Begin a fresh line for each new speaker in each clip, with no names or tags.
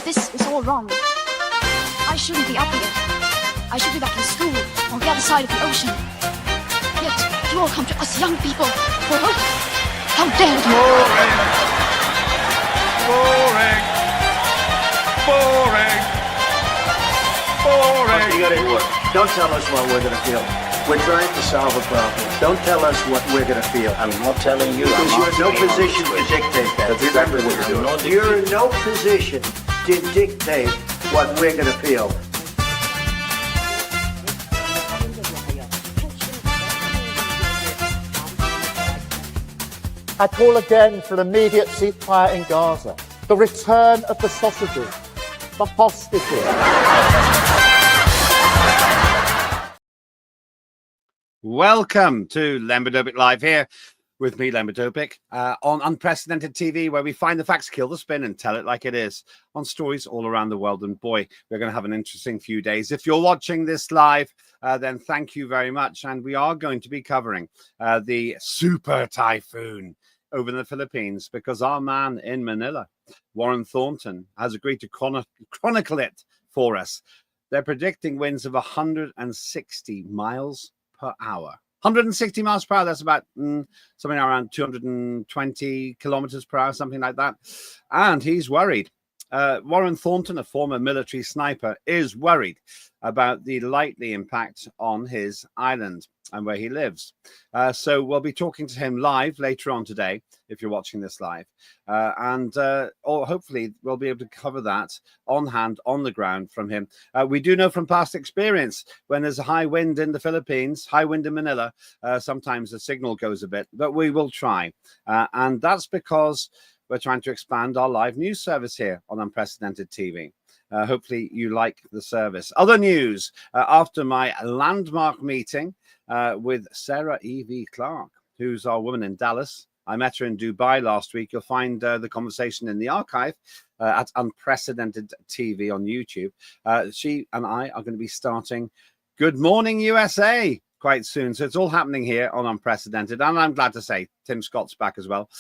This is all wrong. I shouldn't be up here. I should be back in school on the other side of the ocean. Yet you all come to us young people for hope. How dare you!
Boring. Boring. Boring.
You got it work. Don't tell us what we're gonna feel. We're trying to solve a problem. Don't tell us what we're gonna feel.
I'm not telling you.
Because you're in no position to dictate that.
That's exactly what you're doing.
You're in no position to dictate what we're gonna feel.
I call again for an immediate ceasefire in Gaza, the return of the sausages, the hostages.
Welcome to Lembit and Harry Live here with me, Lembit and Harry, on Unprecedented TV, where we find the facts, kill the spin, and tell it like it is on stories all around the world. And boy, we're going to have an interesting few days. If you're watching this live, then thank you very much. And we are going to be covering the super typhoon over in the Philippines, because our man in Manila, Warren Thornton, has agreed to chronicle it for us. They're predicting winds of 160 miles per hour. 160 miles per hour, that's about something around 220 kilometers per hour, something like that. And he's worried. Warren Thornton, a former military sniper, is worried about the likely impact on his island and where he lives. So we'll be talking to him live later on today, if you're watching this live. Or hopefully we'll be able to cover that on hand, on the ground from him. We do know from past experience, when there's a high wind in the Philippines, high wind in Manila, sometimes the signal goes a bit, but we will try. And that's because we're trying to expand our live news service here on Unprecedented TV. Hopefully you like the service. Other news, after my landmark meeting with Sarah E.V. Clark, who's our woman in Dallas. I met her in Dubai last week. You'll find the conversation in the archive at Unprecedented TV on YouTube. She and I are going to be starting Good Morning USA quite soon. So it's all happening here on Unprecedented. And I'm glad to say Tim Scott's back as well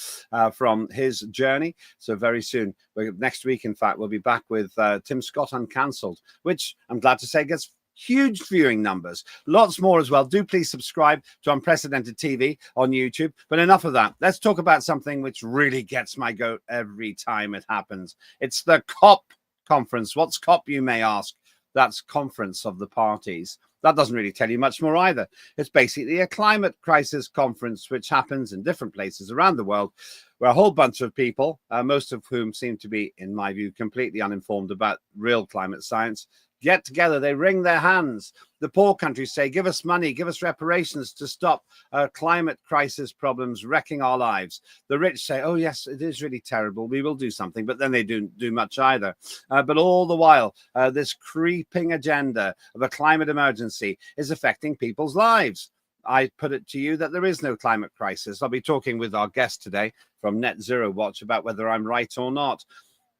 from his journey. So very soon, next week, in fact, we'll be back with Tim Scott Uncancelled, which I'm glad to say gets huge viewing numbers. Lots more as well. Do please subscribe to Unprecedented TV on YouTube. But enough of that. Let's talk about something which really gets my goat every time it happens. It's the COP conference. What's COP, you may ask? That's Conference of the Parties. That doesn't really tell you much more either. It's basically a climate crisis conference, which happens in different places around the world, where a whole bunch of people, most of whom seem to be, in my view, completely uninformed about real climate science, get together. They wring their hands. The poor countries say, give us money, give us reparations to stop climate crisis problems wrecking our lives. The rich say, oh, yes, it is really terrible. We will do something. But then they don't do much either. But all the while, this creeping agenda of a climate emergency is affecting people's lives. I put it to you that there is no climate crisis. I'll be talking with our guest today from Net Zero Watch about whether I'm right or not.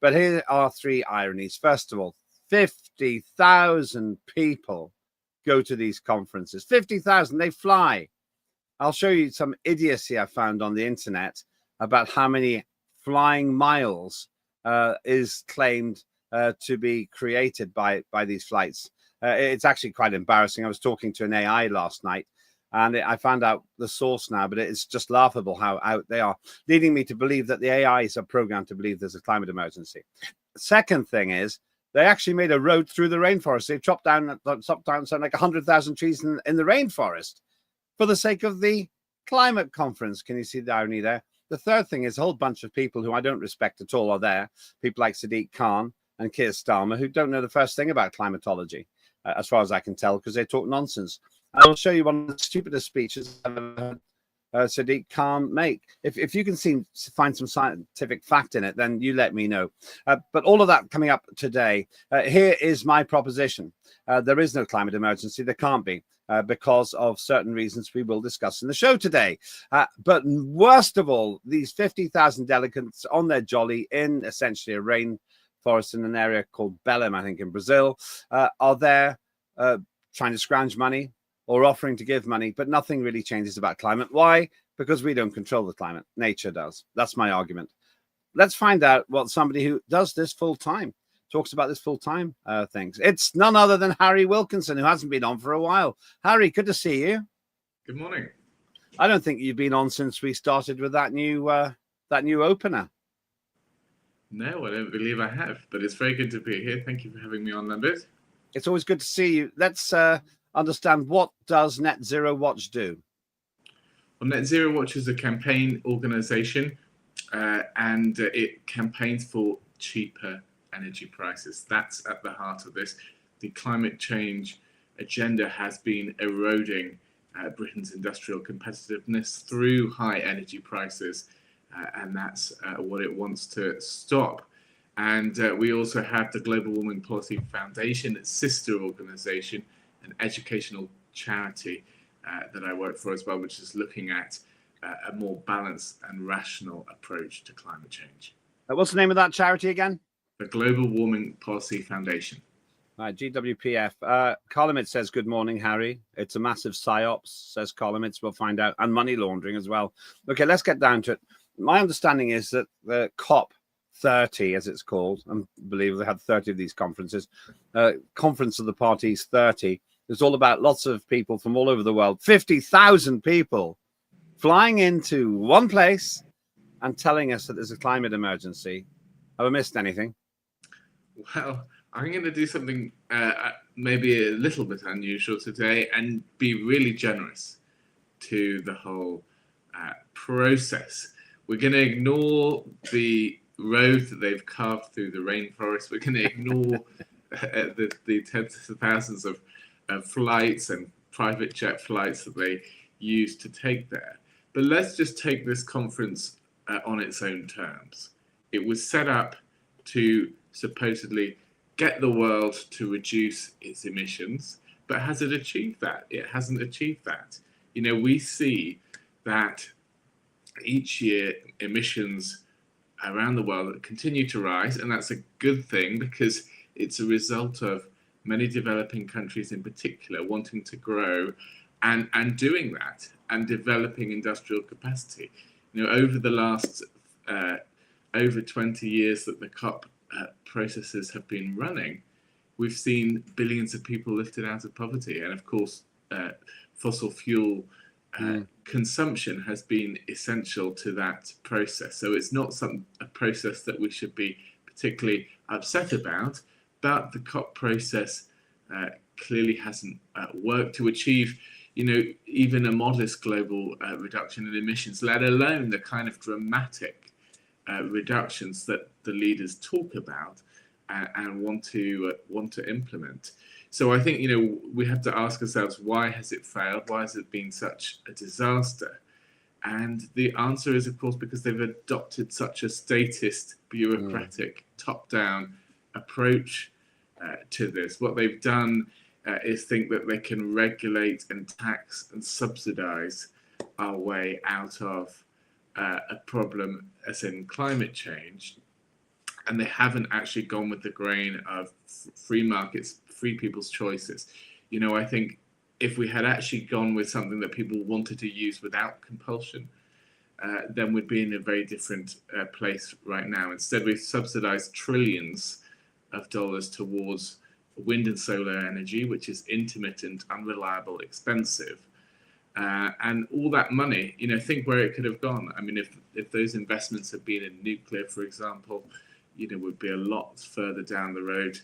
But here are three ironies. First of all, 50,000 people go to these conferences. 50,000, they fly. I'll show you some idiocy I found on the internet about how many flying miles is claimed to be created by these flights. It's actually quite embarrassing. I was talking to an AI last night, and I found out the source now, but it's just laughable how out they are, leading me to believe that the AIs are programmed to believe there's a climate emergency. Second thing is, they actually made a road through the rainforest. They chopped down something like 100,000 trees in the rainforest for the sake of the climate conference. Can you see the irony there? The third thing is a whole bunch of people who I don't respect at all are there. People like Sadiq Khan and Keir Starmer, who don't know the first thing about climatology, as far as I can tell, because they talk nonsense. I'll show you one of the stupidest speeches I've ever heard Sadiq Khan make. If you can find some scientific fact in it, then you let me know. But all of that coming up today. Here is my proposition. There is no climate emergency. There can't be because of certain reasons we will discuss in the show today. But worst of all, these 50,000 delegates on their jolly in essentially a rainforest in an area called Belém, I think, in Brazil, are there trying to scrounge money or offering to give money, but nothing really changes about climate. Why? Because we don't control the climate. Nature does. That's my argument. Let's find out what somebody who does this full time talks about this full-time things. It's none other than Harry Wilkinson, who hasn't been on for a while. Harry, good to see you.
Good morning.
I don't think you've been on since we started with that new opener.
No, I don't believe I have, but it's very good to be here. Thank you for having me on, Lembit.
It's always good to see you. Let's understand, what does Net Zero Watch do?
Well, Net Zero Watch is a campaign organization, and it campaigns for cheaper energy prices. That's at the heart of this. The climate change agenda has been eroding Britain's industrial competitiveness through high energy prices, and that's what it wants to stop. And we also have the Global Warming Policy Foundation, its sister organization, an educational charity that I work for as well, which is looking at a more balanced and rational approach to climate change.
What's the name of that charity again?
The Global Warming Policy Foundation.
Right, GWPF. Columnist says, good morning, Harry. It's a massive psyops, says Columnist. We'll find out. And money laundering as well. Okay, let's get down to it. My understanding is that the COP30, as it's called, I believe they had 30 of these conferences, Conference of the Parties 30, it's all about lots of people from all over the world, 50,000 people flying into one place and telling us that there's a climate emergency. Have I missed anything?
Well, I'm going to do something maybe a little bit unusual today and be really generous to the whole process. We're going to ignore the road that they've carved through the rainforest. We're going to ignore the tens of thousands of flights and private jet flights that they use to take there. But let's just take this conference on its own terms. It was set up to supposedly get the world to reduce its emissions, but has it achieved that? It hasn't achieved that. You know, we see that each year emissions around the world continue to rise, and that's a good thing because it's a result of many developing countries in particular wanting to grow and doing that and developing industrial capacity. You know, over the last over 20 years that the COP processes have been running, we've seen billions of people lifted out of poverty. And of course, fossil fuel consumption has been essential to that process. So it's not a process that we should be particularly upset about, but the COP process clearly hasn't worked to achieve, you know, even a modest global reduction in emissions, let alone the kind of dramatic reductions that the leaders talk about and want to implement. So I think, you know, we have to ask ourselves, why has it failed? Why has it been such a disaster? And the answer is, of course, because they've adopted such a statist, bureaucratic, top-down approach to this. What they've done is think that they can regulate and tax and subsidize our way out of a problem as in climate change. And they haven't actually gone with the grain of free markets, free people's choices. You know, I think if we had actually gone with something that people wanted to use without compulsion, then we'd be in a very different place right now. Instead, we've subsidized trillions of dollars towards wind and solar energy, which is intermittent, unreliable, expensive. And all that money, you know, think where it could have gone. I mean, if those investments had been in nuclear, for example, you know, we'd be a lot further down the road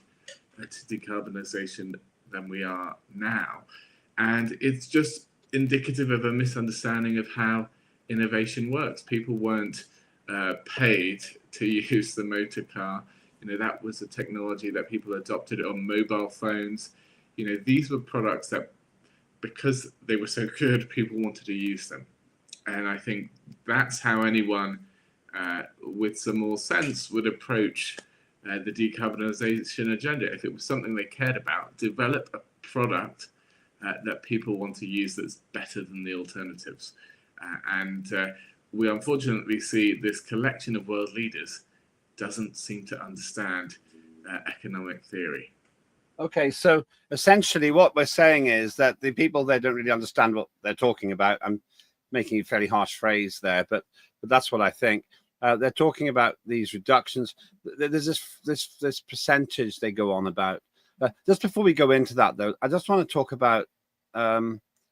to decarbonization than we are now. And it's just indicative of a misunderstanding of how innovation works. People weren't paid to use the motor car. You know, that was a technology that people adopted on mobile phones. You know, these were products that, because they were so good, people wanted to use them. And I think that's how anyone with some more sense would approach the decarbonization agenda. If it was something they cared about, develop a product that people want to use that's better than the alternatives. And we unfortunately see this collection of world leaders doesn't seem to understand economic theory.
Okay, so essentially what we're saying is that the people, they don't really understand what they're talking about. I'm making a fairly harsh phrase there, but that's what I think. They're talking about these reductions. There's this percentage they go on about. Just before we go into that, though, I just want to talk about.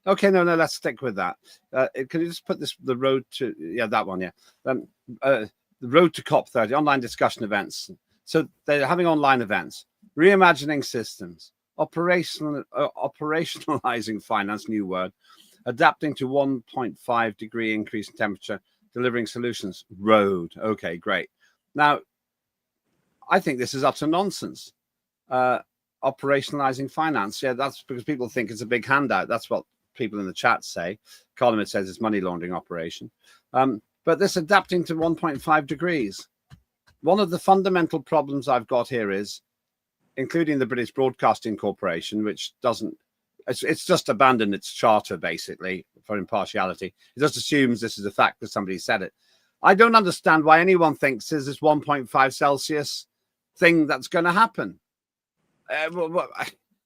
Okay, no, let's stick with that. Can you just put the road to that one? The road to COP30 online discussion events. So they're having online events, reimagining systems, operationalizing finance, new word, adapting to 1.5 degree increase in temperature, delivering solutions. Road. Okay, great. Now, I think this is utter nonsense. Operationalizing finance. Yeah, that's because people think it's a big handout. That's what people in the chat say. Colin says it's money laundering operation. But this adapting to 1.5 degrees. One of the fundamental problems I've got here is, including the British Broadcasting Corporation, which doesn't, it's just abandoned its charter, basically, for impartiality. It just assumes this is a fact because somebody said it. I don't understand why anyone thinks there's this 1.5 Celsius thing that's going to happen.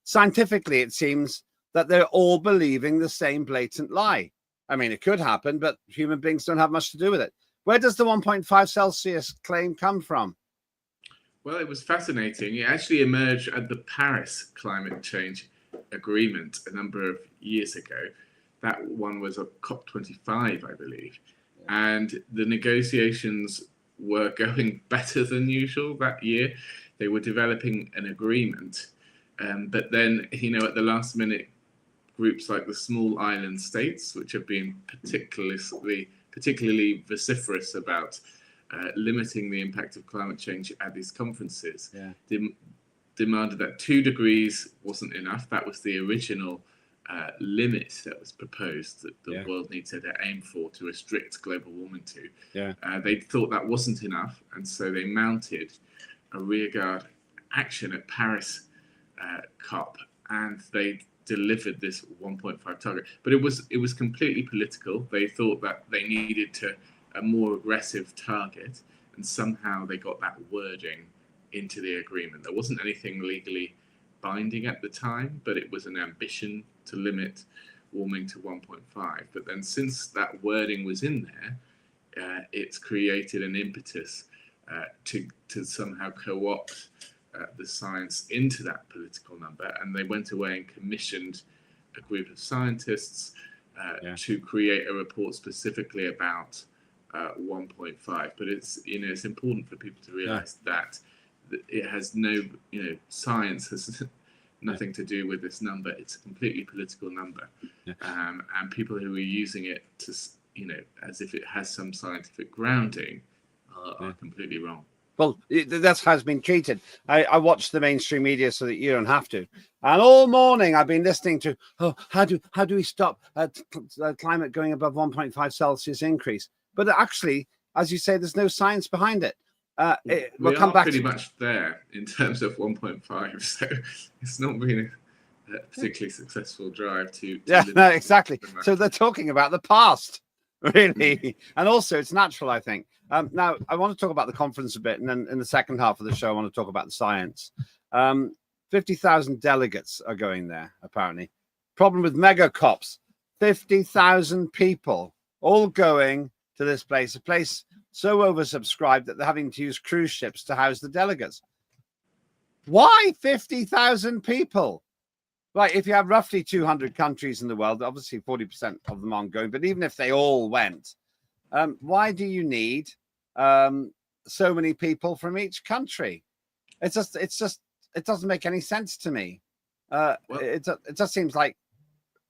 Scientifically, it seems that they're all believing the same blatant lie. I mean, it could happen, but human beings don't have much to do with it. Where does the 1.5 Celsius claim come from?
Well, it was fascinating. It actually emerged at the Paris Climate Change Agreement a number of years ago. That one was a COP25, I believe. And the negotiations were going better than usual that year. They were developing an agreement. But then, at the last minute, groups like the small island states, which have been particularly vociferous about limiting the impact of climate change at these conferences, demanded that 2 degrees wasn't enough. That was the original limit that was proposed that the world needed to aim for to restrict global warming to. They thought that wasn't enough, and so they mounted a rearguard action at Paris COP, and they delivered this 1.5 target. But it was completely political. They thought that they needed a more aggressive target, and somehow they got that wording into the agreement. There wasn't anything legally binding at the time, but it was an ambition to limit warming to 1.5. But then since that wording was in there, it's created an impetus to somehow co-opt the science into that political number. And they went away and commissioned a group of scientists to create a report specifically about 1.5. But it's important for people to realize that it has no, science has nothing to do with this number. It's a completely political number. And people who are using it to, as if it has some scientific grounding are completely wrong.
Well, that's how it's been treated. I watch the mainstream media so that you don't have to. And all morning I've been listening to, how do we stop climate going above 1.5 Celsius increase? But actually, as you say, there's no science behind it. We'll come back
pretty much there in terms of 1.5. So it's not been a particularly successful drive to
no, exactly. So they're talking about the past, really. And also it's natural, I think. Now, I want to talk about the conference a bit, and then in the second half of the show, I want to talk about the science. 50,000 delegates are going there, apparently. Problem with mega COPs, 50,000 people all going to this place, a place so oversubscribed that they're having to use cruise ships to house the delegates. Why 50,000 people? Right, if you have roughly 200 countries in the world, obviously 40% of them aren't going, but even if they all went, why do you need so many people from each country? It doesn't make any sense to me. It just seems like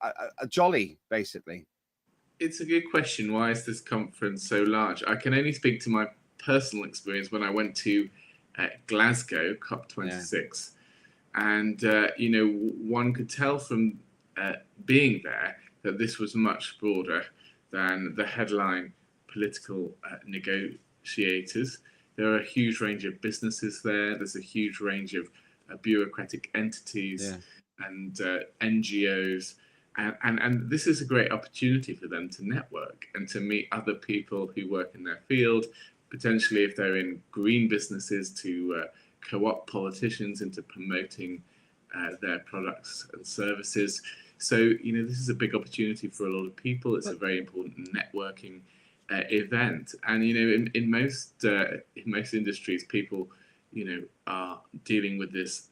a jolly, basically.
It's a good question. Why is this conference so large? I can only speak to my personal experience when I went to Glasgow, COP26. And, one could tell from being there that this was much broader than the headline political negotiators. There are a huge range of businesses there. There's a huge range of bureaucratic entities and NGOs. And this is a great opportunity for them to network and to meet other people who work in their field, potentially if they're in green businesses to co-opt politicians into promoting their products and services. So, this is a big opportunity for a lot of people. It's a very important networking event. And in most industries, people are dealing with this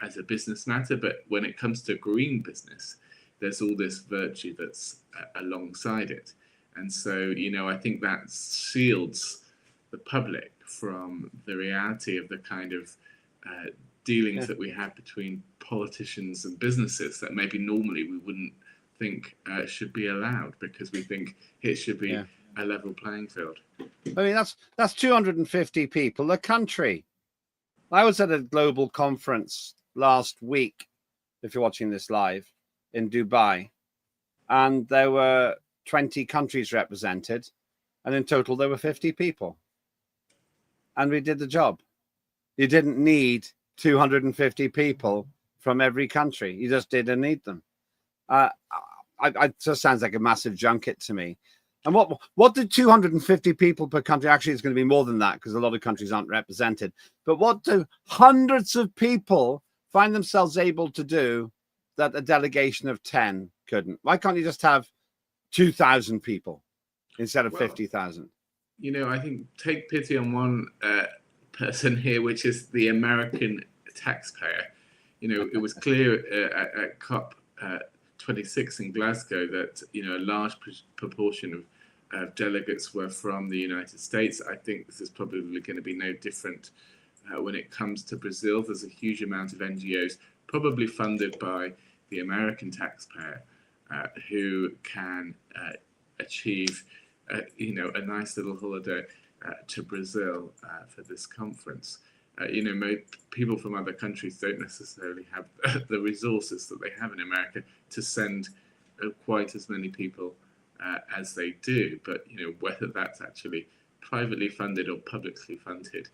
as a business matter, but when it comes to green business, there's all this virtue that's alongside it. And so I think that shields the public from the reality of the kind of dealings that we have between politicians and businesses that maybe normally we wouldn't think should be allowed, because we think it should be a level playing field.
I mean, that's 250 people a country. I was at a global conference last week, if you're watching this live, in Dubai, and there were 20 countries represented, and in total there were 50 people, and we did the job. You didn't need 250 people from every country. You just didn't need them. It just sounds like a massive junket to me. And what did 250 people per country, actually it's going to be more than that because a lot of countries aren't represented, but what do hundreds of people find themselves able to do that a delegation of 10 couldn't? Why can't you just have 2,000 people instead of 50,000?
I think take pity on one person here, which is the American taxpayer. It was clear at COP 26 in Glasgow that a large proportion of delegates were from the United States. I think this is probably going to be no different when it comes to Brazil. There's a huge amount of NGOs, probably funded by the American taxpayer, who can achieve a nice little holiday to Brazil for this conference. People from other countries don't necessarily have the resources that they have in America to send quite as many people as they do. But whether that's actually privately funded or publicly funded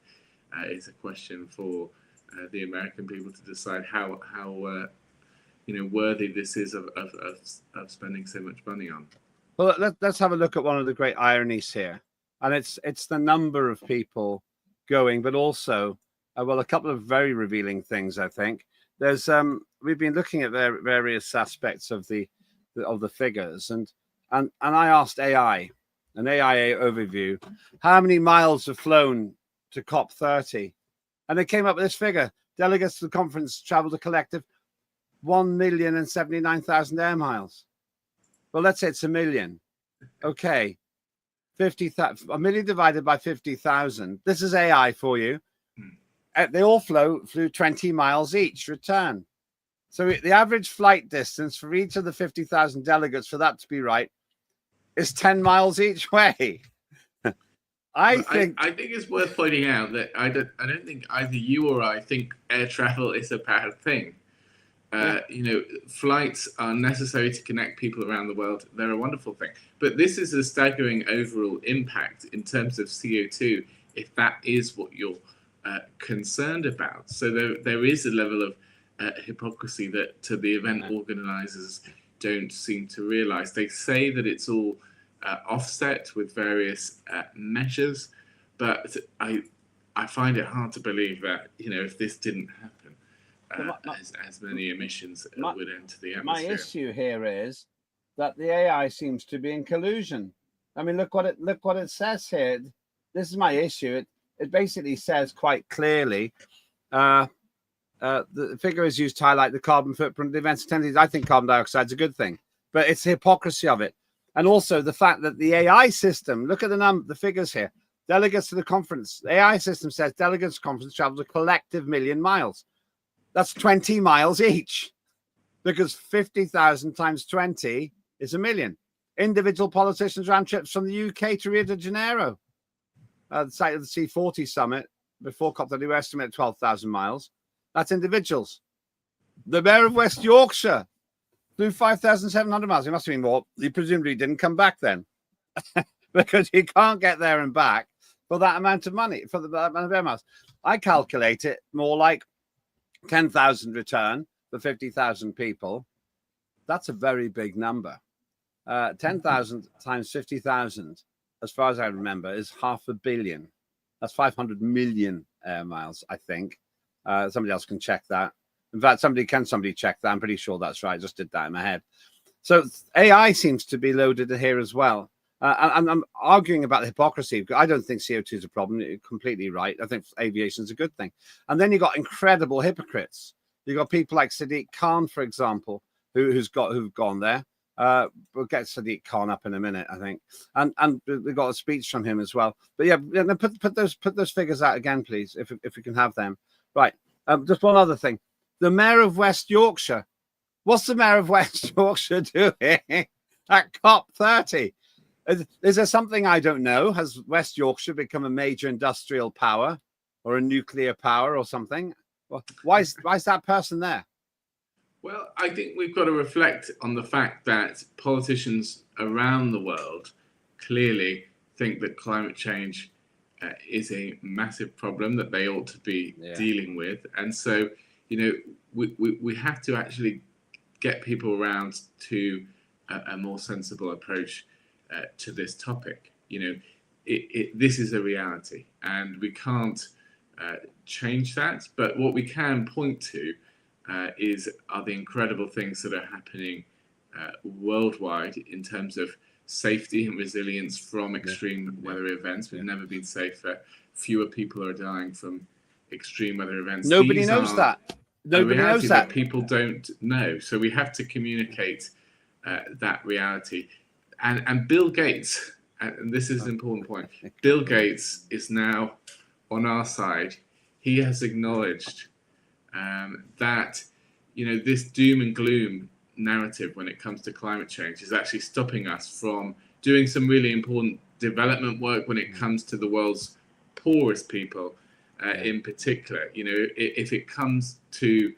is a question for the American people to decide how worthy this is of spending so much money on.
Well, let's have a look at one of the great ironies here, and it's the number of people going, but also a couple of very revealing things. I think there's we've been looking at various aspects of the figures, and I asked AI an AIA overview how many miles have flown to COP 30, and they came up with this figure: delegates to the conference traveled a collective 1,079,000 air miles. Well, let's say it's a million. Okay, 50,000. A million divided by 50,000. This is AI for you. They all flew 20 miles each return. So the average flight distance for each of the 50,000 delegates, for that to be right, is 10 miles each way. I think
it's worth pointing out that I don't think either you or I think air travel is a bad thing. Flights are necessary to connect people around the world. They're a wonderful thing. But this is a staggering overall impact in terms of CO2, if that is what you're concerned about. So there is a level of hypocrisy that the event organizers don't seem to realize. They say that it's all offset with various measures, but I find it hard to believe that if this didn't happen, as many emissions would enter the atmosphere.
My issue here is that the AI seems to be in collusion. I mean, look what it says here. This is my issue. It basically says quite clearly the figure is used to highlight the carbon footprint of the event's attendees. I think carbon dioxide is a good thing, but it's the hypocrisy of it. And also the fact that the AI system, look at the figures here. Delegates to the conference. The AI system says delegates to the conference traveled a collective 1,000,000 miles. That's 20 miles each, because 50,000 times 20 is 1,000,000. Individual politicians ran trips from the UK to Rio de Janeiro, the site of the C40 summit before COP30 were estimated 12,000 miles. That's individuals. The mayor of West Yorkshire flew 5,700 miles. It must have been more. He presumably didn't come back then, because he can't get there and back for that amount of money, for that amount of air miles. I calculate it more like 10,000 return for 50,000 people. That's a very big number. 10,000 times 50,000, as far as I remember, is 500 million. That's 500 million air miles, I think. Somebody else can check that. In fact, somebody check that? I'm pretty sure that's right. I just did that in my head. So AI seems to be loaded here as well. And I'm arguing about the hypocrisy. I don't think CO2 is a problem. You're completely right. I think aviation is a good thing. And then you've got incredible hypocrites. You've got people like Sadiq Khan, for example, who've gone there. We'll get Sadiq Khan up in a minute, I think. And we got a speech from him as well. But yeah, put those figures out again, please, if we can have them. Right. Just one other thing. The mayor of West Yorkshire. What's the mayor of West Yorkshire doing at COP30? Is there something I don't know? Has West Yorkshire become a major industrial power or a nuclear power or something? Well, why is that person there?
Well, I think we've got to reflect on the fact that politicians around the world clearly think that climate change is a massive problem that they ought to be dealing with. And so, we have to actually get people around to a more sensible approach to this topic. This is a reality and we can't change that. But what we can point to are the incredible things that are happening worldwide in terms of safety and resilience from extreme weather events. We've never been safer. Fewer people are dying from extreme weather events.
Nobody knows that. Nobody knows that.
People don't know. So we have to communicate that reality. And Bill Gates, and this is an important point, Bill Gates is now on our side. He has acknowledged that this doom and gloom narrative when it comes to climate change is actually stopping us from doing some really important development work when it comes to the world's poorest people in particular. If it comes to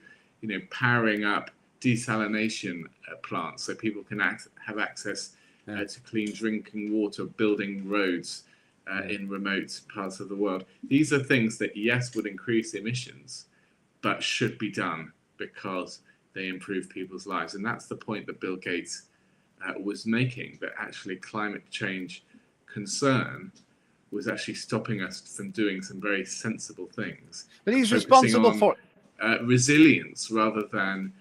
powering up desalination plants so people can have access to clean drinking water, building roads in remote parts of the world, these are things that yes would increase emissions but should be done because they improve people's lives. And that's the point that Bill Gates was making, that actually climate change concern was actually stopping us from doing some very sensible things.
But he's responsible for
resilience rather than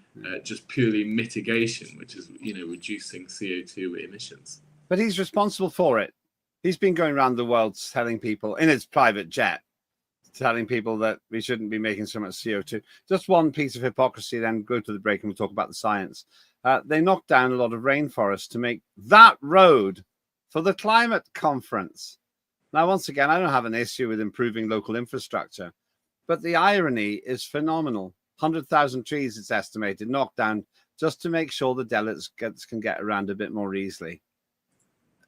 just purely mitigation, which is reducing CO2 emissions.
But he's responsible for it. He's been going around the world telling people in his private jet, telling people that we shouldn't be making so much CO2. Just one piece of hypocrisy, then go to the break and we'll talk about the science. They knocked down a lot of rainforests to make that road for the climate conference. Now, once again, I don't have an issue with improving local infrastructure, but the irony is phenomenal. 100,000 trees, it's estimated, knocked down just to make sure the delegates can get around a bit more easily.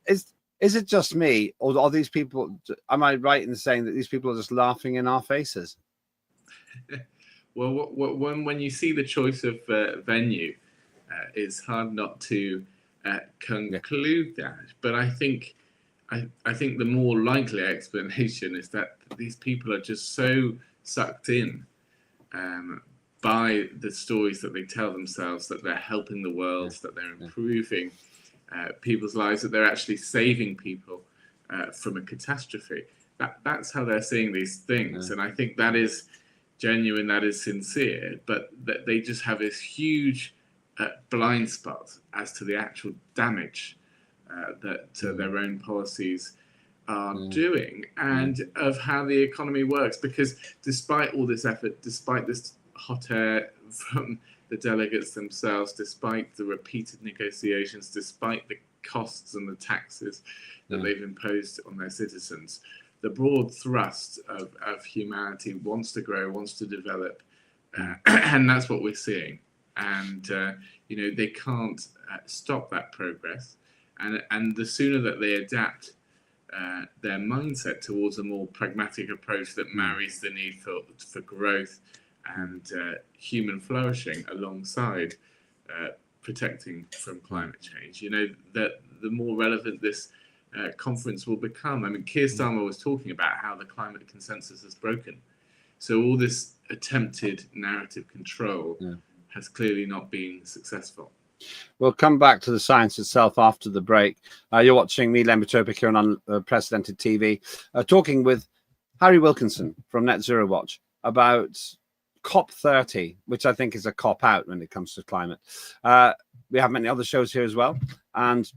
Is it just me, or are these people, am I right in saying that these people are just laughing in our faces?
Well, when you see the choice of venue, it's hard not to conclude that. But I think the more likely explanation is that these people are just so sucked in by the stories that they tell themselves, that they're helping the world, that they're improving people's lives, that they're actually saving people from a catastrophe. That's how they're seeing these things. And I think that is genuine, that is sincere, but that they just have this huge blind spot as to the actual damage that their own policies are doing, and of how the economy works. Because despite all this effort, despite this hot air from the delegates themselves, despite the repeated negotiations, despite the costs and the taxes that they've imposed on their citizens, the broad thrust of humanity wants to grow, wants to develop, and that's what we're seeing. And they can't stop that progress. And the sooner that they adapt their mindset towards a more pragmatic approach that marries the need for growth and human flourishing alongside protecting from climate change, that the more relevant this conference will become. I mean, Keir Starmer was talking about how the climate consensus is broken. So all this attempted narrative control has clearly not been successful.
We'll come back to the science itself after the break. You're watching me, Lembit and Harry, here on Unprecedented TV, talking with Harry Wilkinson from Net Zero Watch about COP30, which I think is a cop out when it comes to climate. We have many other shows here as well. And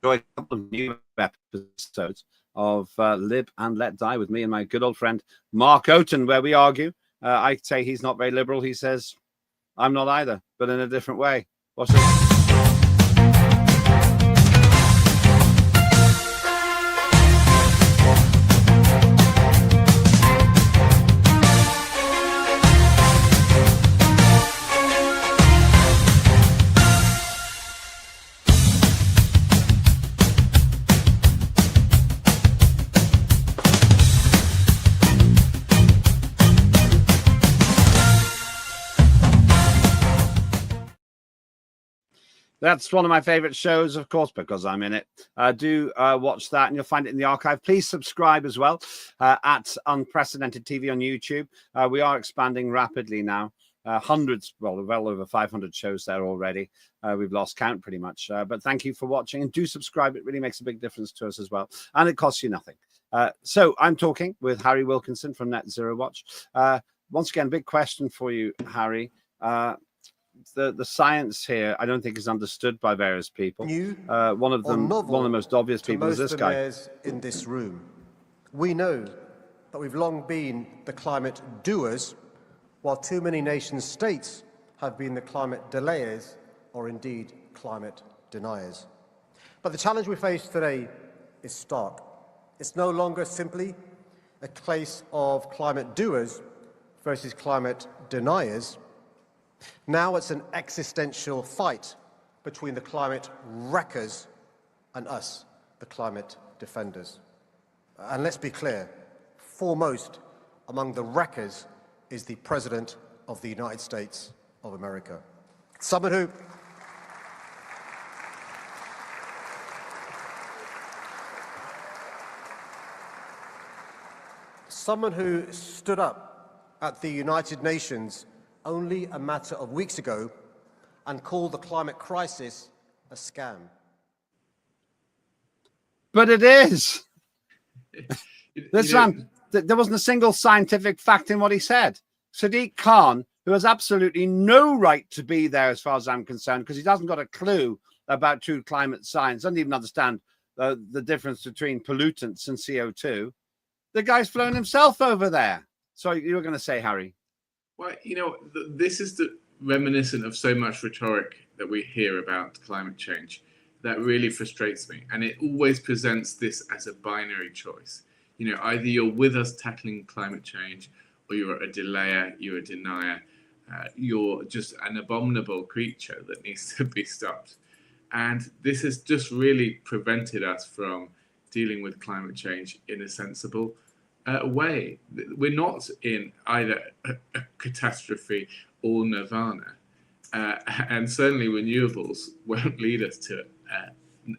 a couple of new episodes of Live and Let Die with me and my good old friend Mark Oaten, where we argue. I say he's not very liberal. He says I'm not either, but in a different way. Watch this. That's one of my favorite shows, of course, because I'm in it. Do watch that, and you'll find it in the archive. Please subscribe as well at Unprecedented TV on YouTube. We are expanding rapidly now. Hundreds, well over 500 shows there already. We've lost count pretty much. But thank you for watching, and do subscribe. It really makes a big difference to us as well. And it costs you nothing. So I'm talking with Harry Wilkinson from Net Zero Watch. Once again, big question for you, Harry. The science here, I don't think, is understood by various people. One of the most obvious people is this guy.
In this room, we know that we've long been the climate doers, while too many nation states have been the climate delayers, or indeed climate deniers. But the challenge we face today is stark. It's no longer simply a case of climate doers versus climate deniers. Now it's an existential fight between the climate wreckers and us, the climate defenders. And let's be clear, foremost among the wreckers is the President of the United States of America. Someone who stood up at the United Nations only a matter of weeks ago and called the climate crisis a scam.
But it is. There wasn't a single scientific fact in what he said. Sadiq Khan, who has absolutely no right to be there as far as I'm concerned, because he hasn't got a clue about true climate science, doesn't even understand the difference between pollutants and CO2. The guy's flown himself over there. So you were going to say, Harry?
Well, this is reminiscent of so much rhetoric that we hear about climate change that really frustrates me. And it always presents this as a binary choice. Either you're with us tackling climate change, or you're a delayer, you're a denier, you're just an abominable creature that needs to be stopped. And this has just really prevented us from dealing with climate change in a sensible way. We're not in either a catastrophe or nirvana, and certainly renewables won't lead us to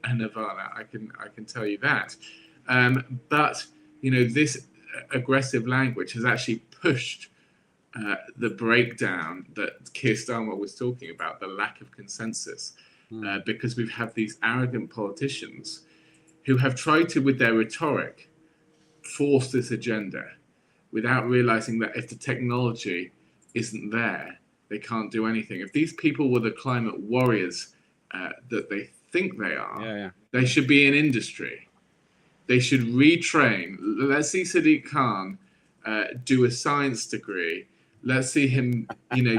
a nirvana. I can tell you that. But this aggressive language has actually pushed the breakdown that Keir Starmer was talking about, the lack of consensus, because we've had these arrogant politicians who have tried to, with their rhetoric, force this agenda without realizing that if the technology isn't there, they can't do anything. If these people were the climate warriors that they think they are, they should be in industry. They should retrain. Let's see Sadiq Khan do a science degree. Let's see him,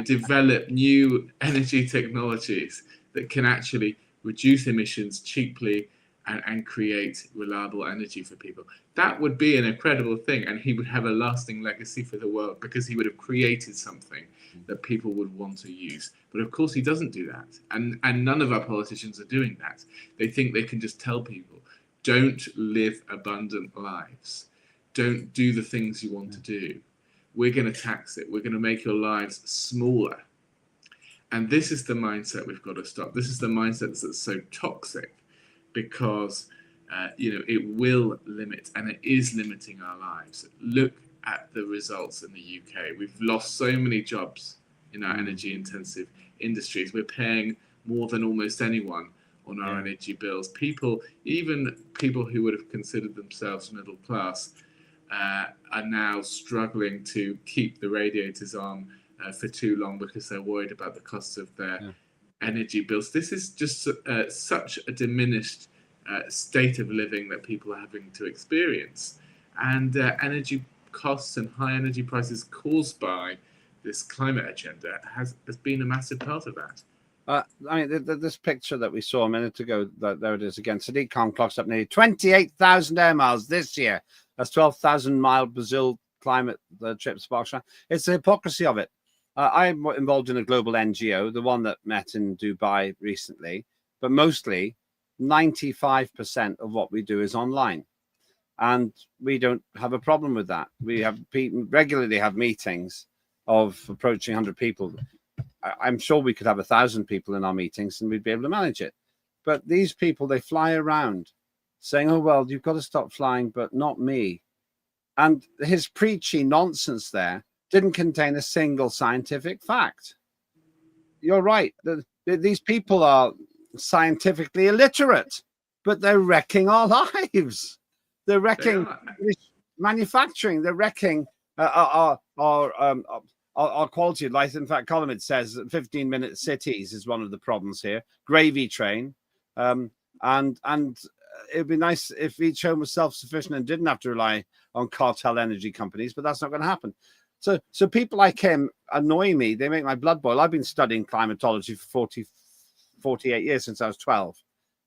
develop new energy technologies that can actually reduce emissions cheaply and create reliable energy for people. That would be an incredible thing, and he would have a lasting legacy for the world because he would have created something that people would want to use. But of course he doesn't do that, and none of our politicians are doing that. They think they can just tell people, don't live abundant lives, don't do the things you want to do. We're going to tax it, we're going to make your lives smaller. And this is the mindset we've got to stop. This is the mindset that's so toxic, because it will limit, and it is limiting our lives. Look at the results in the UK. We've lost so many jobs in our energy intensive industries. We're paying more than almost anyone on our energy bills. Even people who would have considered themselves middle class are now struggling to keep the radiators on for too long because they're worried about the cost of their energy bills. This is just such a diminished state of living that people are having to experience. And energy costs and high energy prices caused by this climate agenda has been a massive part of that.
I mean, this picture that we saw a minute ago, there it is again. Sadiq Khan clocks up nearly 28,000 air miles this year. That's 12,000-mile Brazil climate trip sparks. It's the hypocrisy of it. I'm involved in a global NGO, the one that met in Dubai recently, but mostly 95% of what we do is online. And we don't have a problem with that. We have regularly have meetings of approaching 100 people. I'm sure we could have 1,000 people in our meetings and we'd be able to manage it. But these people, they fly around saying, oh, well, you've got to stop flying, but not me. And his preachy nonsense there didn't contain a single scientific fact. You're right. These people are scientifically illiterate, but they're wrecking our lives. They're wrecking manufacturing. They're wrecking our quality of life. In fact, Colin says that 15-minute cities is one of the problems here. Gravy train. And it'd be nice if each home was self-sufficient and didn't have to rely on cartel energy companies, but that's not going to happen. So people like him annoy me. They make my blood boil. I've been studying climatology for 48 years, since I was 12.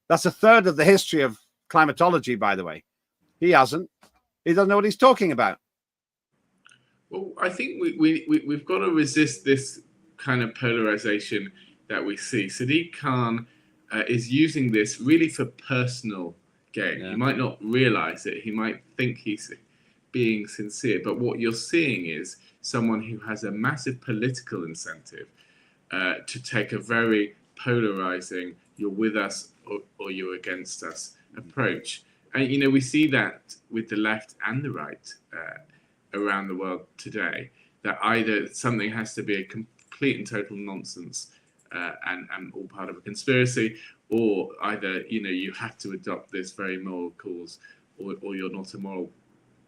That's a third of the history of climatology, by the way. He hasn't. He doesn't know what he's talking about.
Well, I think we've got to resist this kind of polarization that we see. Sadiq Khan is using this really for personal gain. Yeah. He might not realize it. He might think he's being sincere, but what you're seeing is someone who has a massive political incentive to take a very polarizing, you're with us or you're against us approach. And, you know, we see that with the left and the right around the world today, that either something has to be a complete and total nonsense and all part of a conspiracy, or either, you know, you have to adopt this very moral cause or you're not a moral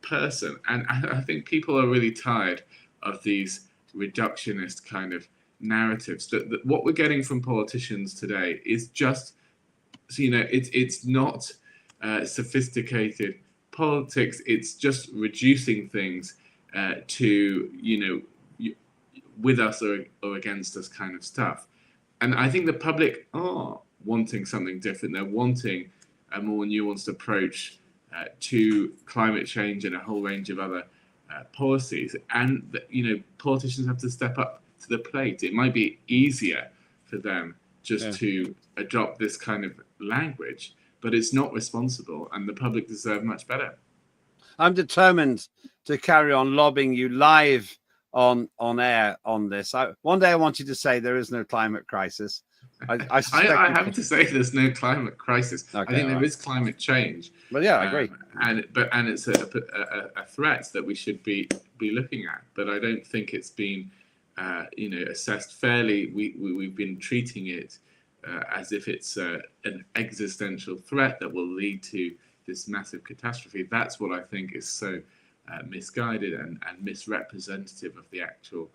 person. And I think people are really tired of these reductionist kind of narratives. That what we're getting from politicians today is just, you know, it's not sophisticated politics. It's just reducing things to, you know, with us or against us kind of stuff. And I think the public are wanting something different. They're wanting a more nuanced approach to climate change and a whole range of other policies. And, you know, politicians have to step up to the plate. It might be easier for them just to adopt this kind of language, but it's not responsible, and the public deserve much better.
I'm determined to carry on lobbying you live on air on this. One day I want you to say there is no climate crisis. I
have to say there's no climate crisis. Okay, I think there is climate change.
But yeah, I agree.
And it's a threat that we should be looking at. But I don't think it's been you know, assessed fairly. We've been treating it as if it's an existential threat that will lead to this massive catastrophe. That's what I think is so misguided and misrepresentative of the actual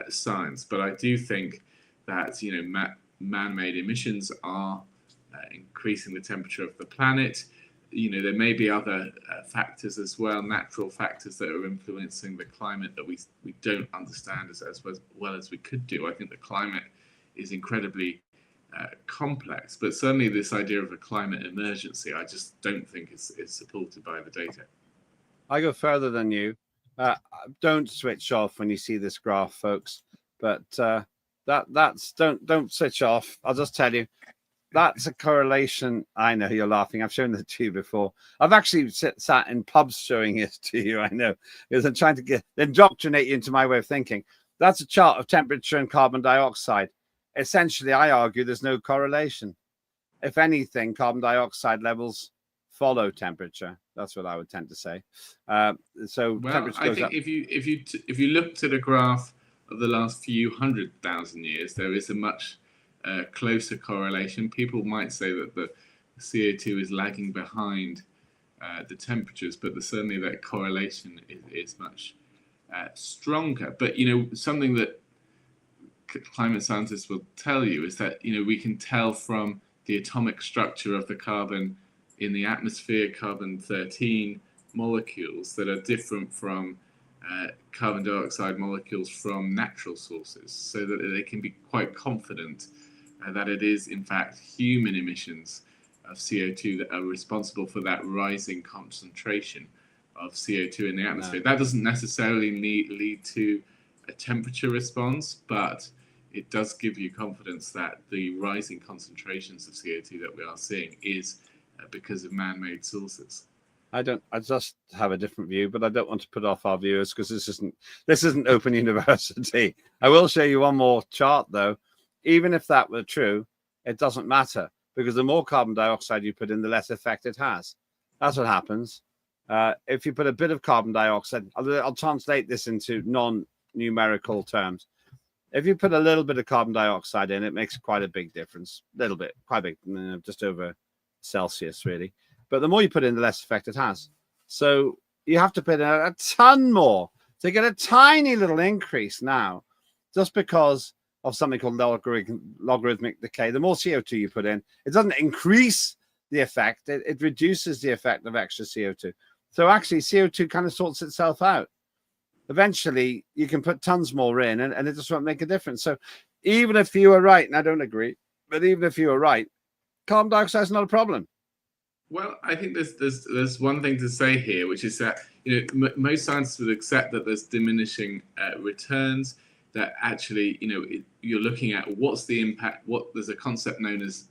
science. But I do think that, you know, man-made emissions are increasing the temperature of the planet. You know, there may be other factors as well, natural factors that are influencing the climate that we don't understand as well as we could do. I think the climate is incredibly complex, but certainly this idea of a climate emergency, I just don't think is supported by the data.
I go further than you. Don't switch off when you see this graph, folks. But that's don't switch off. I'll just tell you, that's a correlation. I know you're laughing. I've shown it to you before. I've actually sat in pubs showing it to you. I know, because I'm trying to indoctrinate you into my way of thinking. That's a chart of temperature and carbon dioxide. Essentially, I argue there's no correlation. If anything, carbon dioxide levels follow temperature. That's what I would tend to say. So temperature goes up.
If you looked at a graph of the last few 100,000 years, there is a much closer correlation. People might say that the CO2 is lagging behind the temperatures, but certainly that correlation is much stronger. But, you know, something that climate scientists will tell you is that, you know, we can tell from the atomic structure of the carbon in the atmosphere carbon-13 molecules that are different from carbon dioxide molecules from natural sources, so that they can be quite confident that it is in fact human emissions of CO2 that are responsible for that rising concentration of CO2 in the atmosphere. That doesn't necessarily lead to a temperature response, but it does give you confidence that the rising concentrations of CO2 that we are seeing is because of man-made sources.
I just have a different view, but I don't want to put off our viewers because this isn't Open University. I will show you one more chart though. Even if that were true, it doesn't matter, because the more carbon dioxide you put in, the less effect it has. That's what happens. If you put a bit of carbon dioxide, I'll translate this into non-numerical terms. If you put a little bit of carbon dioxide in, it makes quite a big difference. A little bit, quite big, just over Celsius, really. But the more you put in, the less effect it has. So you have to put in a ton more to get a tiny little increase now, just because of something called logarithmic decay. The more CO2 you put in, it doesn't increase the effect, it reduces the effect of extra CO2. So actually CO2 kind of sorts itself out. Eventually you can put tons more in and it just won't make a difference. So even if you were right, and I don't agree, but even if you were right, carbon dioxide is not a problem.
Well, I think there's one thing to say here, which is that most scientists would accept that there's diminishing returns. That actually, you're looking at what's the impact. There's a concept known as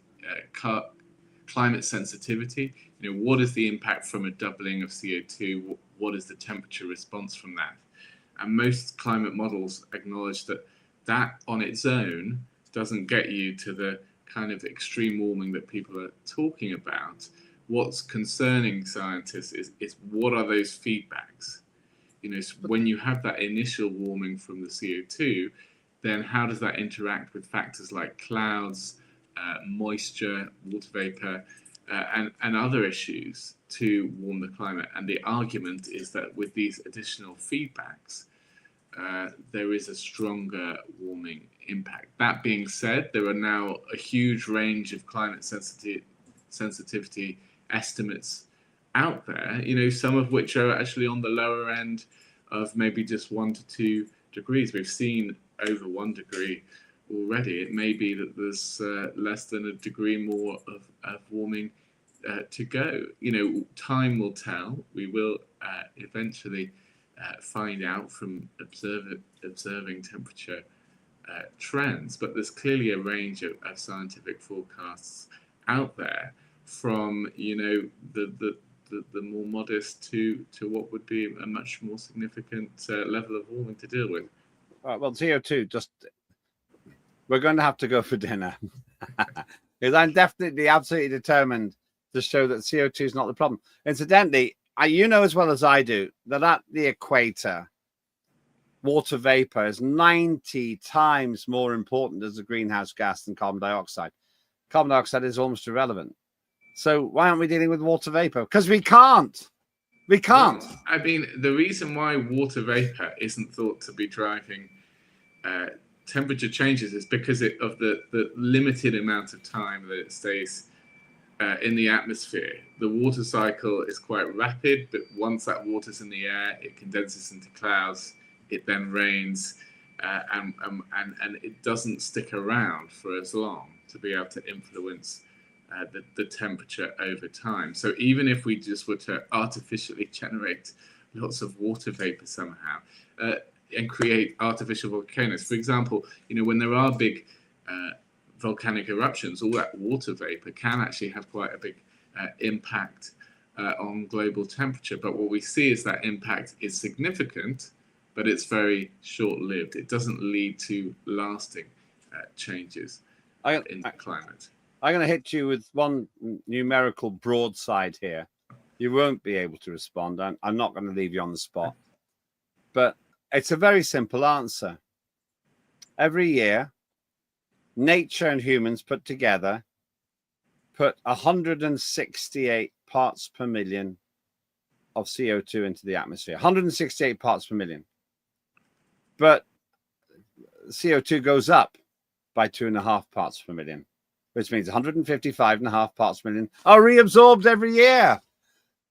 climate sensitivity. What is the impact from a doubling of CO2? What is the temperature response from that? And most climate models acknowledge that on its own doesn't get you to the kind of extreme warming that people are talking about. What's concerning scientists is what are those feedbacks? When you have that initial warming from the CO2, then how does that interact with factors like clouds, moisture, water vapor, and other issues to warm the climate? And the argument is that with these additional feedbacks, there is a stronger warming impact. That being said, there are now a huge range of climate sensitivity estimates out there, some of which are actually on the lower end of maybe just 1 to 2 degrees. We've seen over 1 degree already. It may be that there's less than a degree more of warming to go. Time will tell. We will eventually find out from observing temperature trends, but there's clearly a range of scientific forecasts out there, from the more modest to what would be a much more significant level of warming to deal with.
All right, well, CO2, we're going to have to go for dinner because I'm definitely absolutely determined to show that CO2 is not the problem. Incidentally, you know as well as I do that at the equator, water vapor is 90 times more important as a greenhouse gas than carbon dioxide. Carbon dioxide is almost irrelevant. So why aren't we dealing with water vapor? Because we can't. We can't.
Well, I mean, the reason why water vapor isn't thought to be driving temperature changes is because of the limited amount of time that it stays in the atmosphere. The water cycle is quite rapid, but once that water's in the air, it condenses into clouds. It then rains, and it doesn't stick around for as long to be able to influence the temperature over time. So even if we just were to artificially generate lots of water vapor somehow and create artificial volcanoes, for example, when there are big volcanic eruptions, all that water vapor can actually have quite a big impact on global temperature. But what we see is that impact is significant, but it's very short-lived. It doesn't lead to lasting changes in the climate.
I'm going to hit you with one numerical broadside here. You won't be able to respond. I'm not going to leave you on the spot. But it's a very simple answer. Every year, nature and humans put together put 168 parts per million of CO2 into the atmosphere. 168 parts per million. But CO2 goes up by 2.5 parts per million. which means 155.5 parts per million, are reabsorbed every year.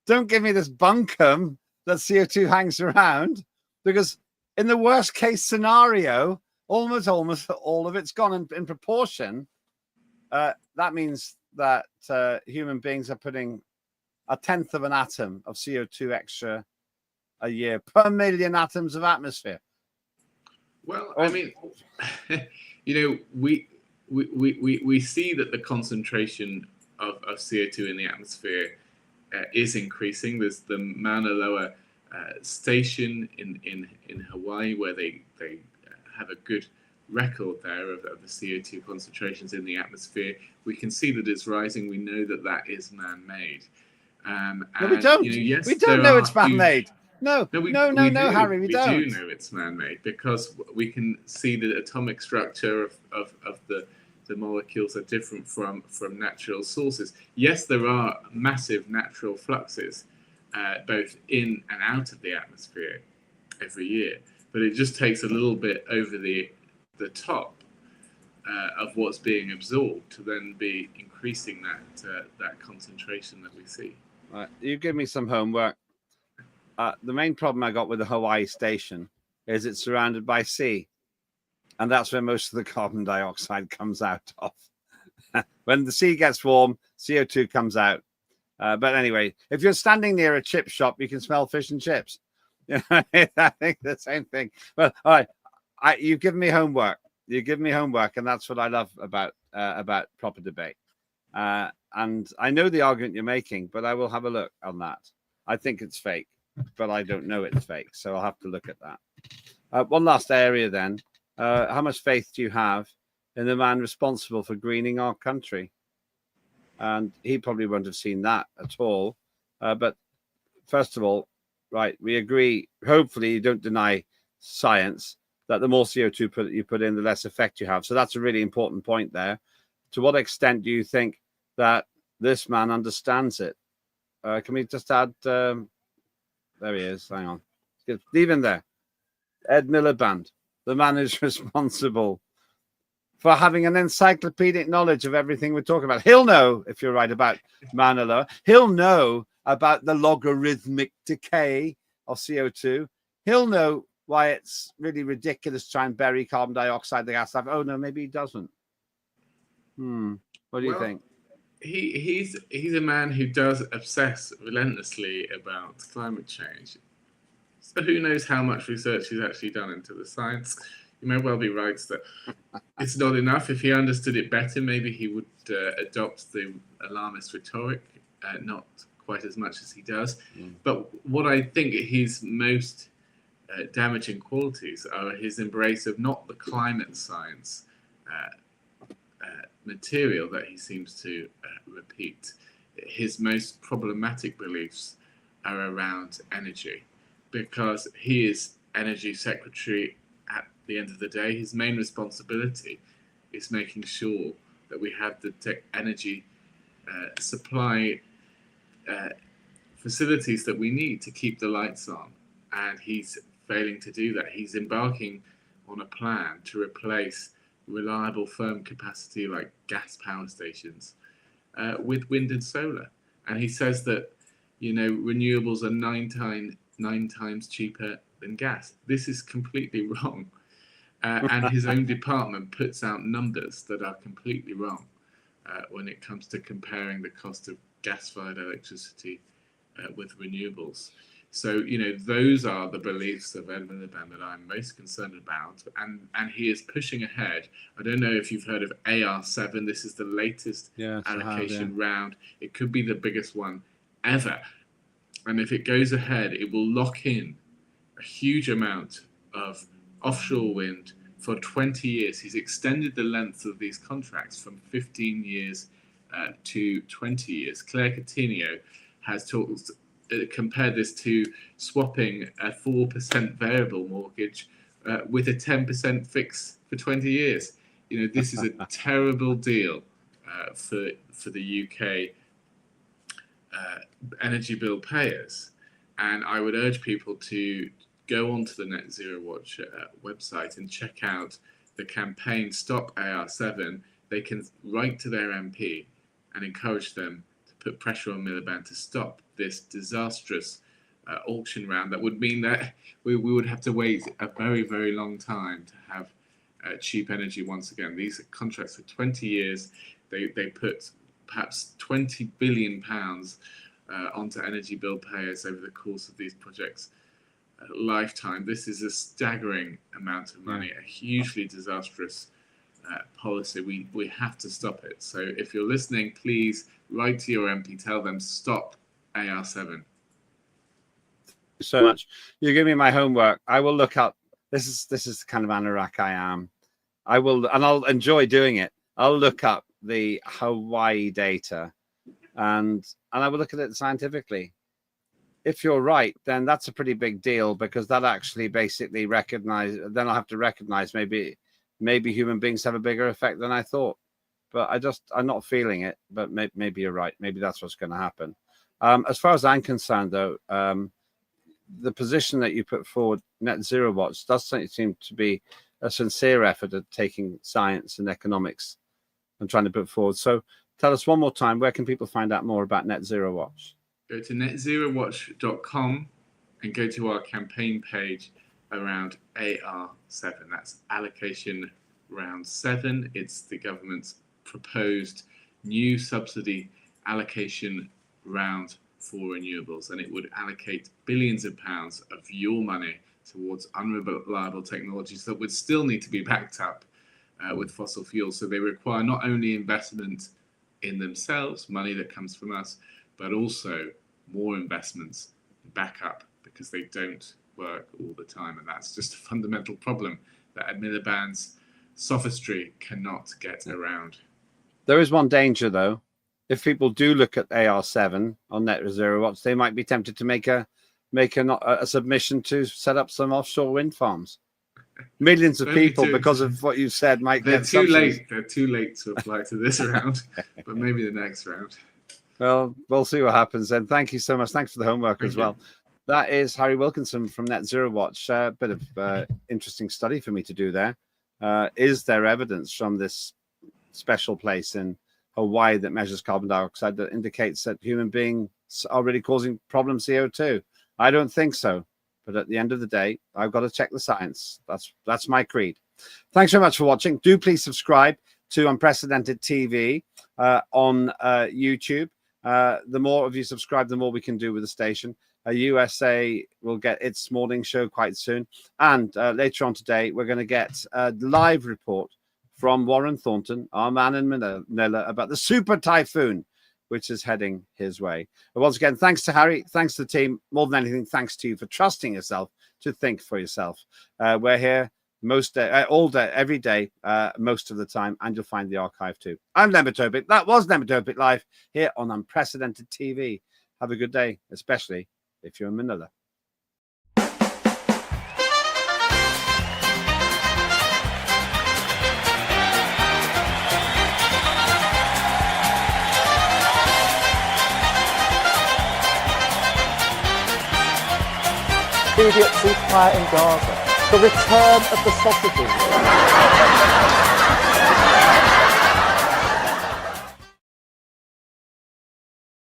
Don't give me this bunkum that CO2 hangs around, because in the worst case scenario, almost all of it's gone in proportion. That means that human beings are putting 1/10 of an atom of CO2 extra a year per million atoms of atmosphere.
Well, I mean, we see that the concentration of CO2 in the atmosphere is increasing. There's the Mauna Loa station in Hawaii, where they have a good record there of the CO2 concentrations in the atmosphere. We can see that it's rising. We know that is man-made.
No, we don't.
Yes,
we don't know it's man-made. No,
No,
Harry, we don't.
We do know it's man-made, because we can see the atomic structure of the molecules are different from natural sources. Yes, there are massive natural fluxes, both in and out of the atmosphere every year, but it just takes a little bit over the top of what's being absorbed to then be increasing that concentration that we see.
Right, you give me some homework. The main problem I got with the Hawaii station is it's surrounded by sea, and that's where most of the carbon dioxide comes out of. When the sea gets warm, CO2 comes out. But anyway, if you're standing near a chip shop, you can smell fish and chips. I think the same thing. Well, all right, you've given me homework. You give me homework, and that's what I love about proper debate. And I know the argument you're making, but I will have a look on that. I think it's fake, but I don't know it's fake, so I'll have to look at that. One last area then. How much faith do you have in the man responsible for greening our country? And he probably won't have seen that at all. But first of all, right, we agree, hopefully you don't deny science, that the more CO2 you put in, the less effect you have. So that's a really important point there. To what extent do you think that this man understands it? Can we just add, there he is, hang on. Leave him there. Ed Miliband, the man who's responsible for having an encyclopedic knowledge of everything we're talking about. He'll know, if you're right about Mauna Loa, he'll know about the logarithmic decay of CO2. He'll know why it's really ridiculous to try and bury carbon dioxide, the gas stuff. Oh, no, maybe he doesn't. What do you think?
He's a man who does obsess relentlessly about climate change. So who knows how much research he's actually done into the science. You may well be right that it's not enough. If he understood it better, maybe he would adopt the alarmist rhetoric, not quite as much as he does. But what I think his most damaging qualities are his embrace of not the climate science material that he seems to repeat. His most problematic beliefs are around energy, because he is energy secretary at the end of the day. His main responsibility is making sure that we have the energy supply facilities that we need to keep the lights on, and he's failing to do that. He's embarking on a plan to replace reliable firm capacity like gas power stations with wind and solar, and he says that renewables are nine times cheaper than gas. This is completely wrong, and his own department puts out numbers that are completely wrong when it comes to comparing the cost of gas-fired electricity with renewables. So, those are the beliefs of Ed Miliband that I'm most concerned about. And he is pushing ahead. I don't know if you've heard of AR7. This is the latest allocation round. It could be the biggest one ever. And if it goes ahead, it will lock in a huge amount of offshore wind for 20 years. He's extended the length of these contracts from 15 years to 20 years. Claire Coutinho has compared this to swapping a 4% variable mortgage with a 10% fix for 20 years. This is a terrible deal for the UK energy bill payers. And I would urge people to go onto the Net Zero Watch website and check out the campaign Stop AR7. they can write to their MP and encourage them to put pressure on Miliband to stop this disastrous auction round. That would mean that we would have to wait a very, very long time to have cheap energy once again. These contracts are 20 years. They put perhaps £20 billion onto energy bill payers over the course of these projects' lifetime. This is a staggering amount of money, a hugely disastrous policy. We have to stop it. So if you're listening, please write to your MP, tell them stop AR7.
So much. You give me my homework. I will look up. This is the kind of anorak I am. I will, and I'll enjoy doing it. I'll look up the Hawaii data, and I will look at it scientifically. If you're right, then that's a pretty big deal, because that actually basically recognize. Then I'll have to recognize maybe human beings have a bigger effect than I thought. But I'm not feeling it. But maybe you're right. Maybe that's what's going to happen. As far as I'm concerned, though, the position that you put forward, Net Zero Watch, does seem to be a sincere effort at taking science and economics and trying to put forward. So tell us one more time, where can people find out more about Net Zero Watch?
Go to netzerowatch.com and go to our campaign page around AR7. That's allocation round 7. It's the government's proposed new subsidy allocation round for renewables, and it would allocate billions of pounds of your money towards unreliable technologies that would still need to be backed up with fossil fuels. So they require not only investment in themselves, money that comes from us, but also more investments back up, because they don't work all the time. And that's just a fundamental problem that Miliband's sophistry cannot get around.
There is one danger, though. If people do look at AR7 on Net Zero Watch, they might be tempted to make a submission to set up some offshore wind farms. Millions of people, because of what you said, might
They're
get
too
subsidies.
late. They're too late to apply to this round, but maybe the next round.
Well, we'll see what happens then. Thank you so much. Thanks for the homework as well. That is Harry Wilkinson from Net Zero Watch. A bit of interesting study for me to do there. Is there evidence from this special place in Hawaii that measures carbon dioxide that indicates that human beings are really causing problem CO2? I don't think so. But at the end of the day, I've got to check the science. That's my creed. Thanks very much for watching. Do please subscribe to Unprecedented TV on YouTube. The more of you subscribe, the more we can do with the station. USA will get its morning show quite soon. And later on today, we're going to get a live report from Warren Thornton, our man in Manila, about the super typhoon, which is heading his way. But once again, thanks to Harry, thanks to the team. More than anything, thanks to you for trusting yourself to think for yourself. We're here all day, every day, most of the time, and you'll find the archive too. I'm Lembit and Harry. That was Lembit and Harry Live here on Unprecedented TV. Have a good day, especially if you're in Manila.
Immediate ceasefire in Gaza. The return of the sausages.